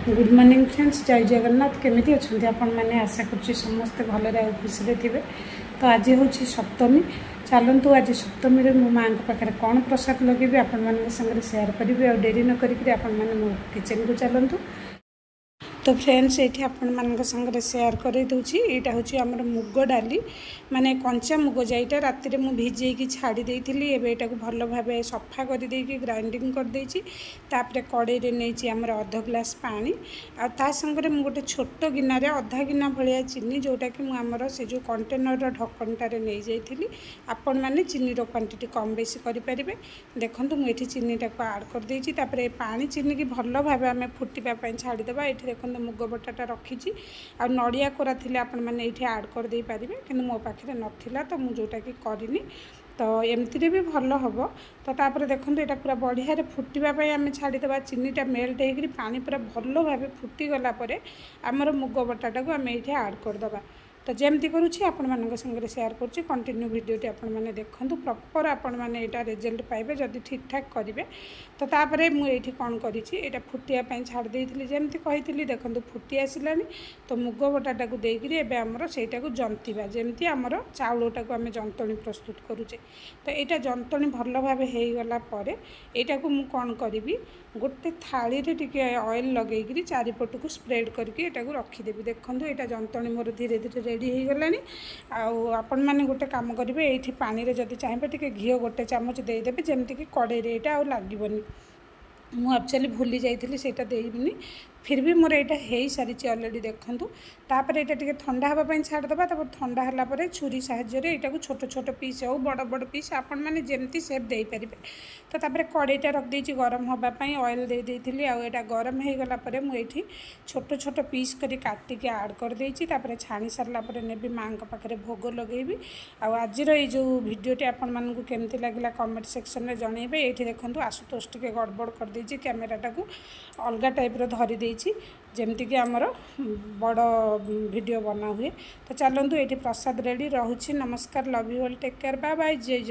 Good morning friends, जय जगन्नाथ। केमिति अच्छे आपण मैंने आशा करुँचे समस्ते भलरे खुशी थे। तो आज हूँ सप्तमी। चलतु आज सप्तमी मो माँ पाखे कौन प्रसाद लगे आपण मान सेयार करी और डेरी न करी मो किचन को चलतु। तो फ्रेंड्स ये आपण संगे सेयार कर दूसरी यहाँ हूँ आम मुग डाली माने कंचा मुग जाइटा राति में भिजे छाड़ी देती एटा को भल भाव सफा कर ग्राइंडिंग कर देछि। तापर कड़े नहीं आमर अध ग्लास पानी आ संगे मुझे गोटे छोट गिनारे अधा गिना भाया चीनी जोटा कि मुझे से जो कंटेनर ढक्कनटार नहीं जाइली। आपण मैंने चीनी क्वांटिटी कम बेसी करें। देखो मुझे चीनीटा को आड कर देछि। तापर पानी चीनी की भल भाव आम फुटापी छाड़ीदेवा। ये देखो मुग बटाटा रखी आ नड़िया कोरा थिले आपण मैंने ये आड कर दे पारे कि मो पाखे नाला तो मुझे जोटा कि करनी तो एमती भी भल हम। तो तापर देखो यहाँ पूरा बढ़िया फुटापी आम छाड़ीदेवा। चीनीटा मेल्ट होकर पानी पूरा भल भाव फुटीगला आमर मुग बटाटा को आम ये आड करदे। तो जमती करुँची आपण मान संगे सेयार करुँची कंटिन्यू वीडियोटी आपण मैंने देखूँ प्रॉपर आपण मैंने यहाँ रिजल्ट पाइबे जदि ठीक ठाक करेंगे। तो तापर मुझे कौन करी फुटियापाई छाड़ देती जमती कही देखो फुटी आसला। तो मुग बटाटा को देकर एवं आमर सेटा को जंतीबा जमती आमर चाउलटा को आम जंतणी प्रस्तुत करुचे। तो यहाँ जंतणी भल भाव होगला यहाँ को मुझे कौन करी गोटे थाली टे ऑयल लगे चारिपट को स्प्रेड करके रखीदेवी। देखो यहाँ जंतणी मोर धीरे धीरे रेडी हो गलानी। आपण मैंने गोटे काम करेंगे ये पानी रे जदि चाहिए टे घी गोटे चामच देदेवे जमती कि कड़े यहाँ आउ लगनी। मुझे एक्चुअली भूली जाइली सेटा देविनी फिर भी मोर यहाँ हो सारी अलरेडी। देखूँ तापर यहाँ टे ठंडा हाँपाई छाड़देवा। तापर ठंडा है छुरी साहाय्य यहाँ को छोट छोट पीस हो बड़ बड़ पीस आपण मैंने जमती सेप दे पारे। तो तापर कड़ईटा रखी गरम हाँपाई ऑयल दे देती आटा गरम हो गला मुझे छोट छोट पीस कर काटिकी आड कर देछि। तापर छाणी सारापर नेबी माँ पाखे भोग लगेबी। आज ये जो भिडियोटी आपण मानकु केमती लागला कमेंट सेक्शन में जनइबे। ये देखो आशुतोष टिके गड़बड़ कर देछि कैमेराटा को अलग टाइप्र धरी देछि जमती कि आमर बड़ वीडियो बना हुए। तो चलतु ये प्रसाद रेडी रोचे। नमस्कार, love you all, take care, bye bye, जय जगन्नाथ।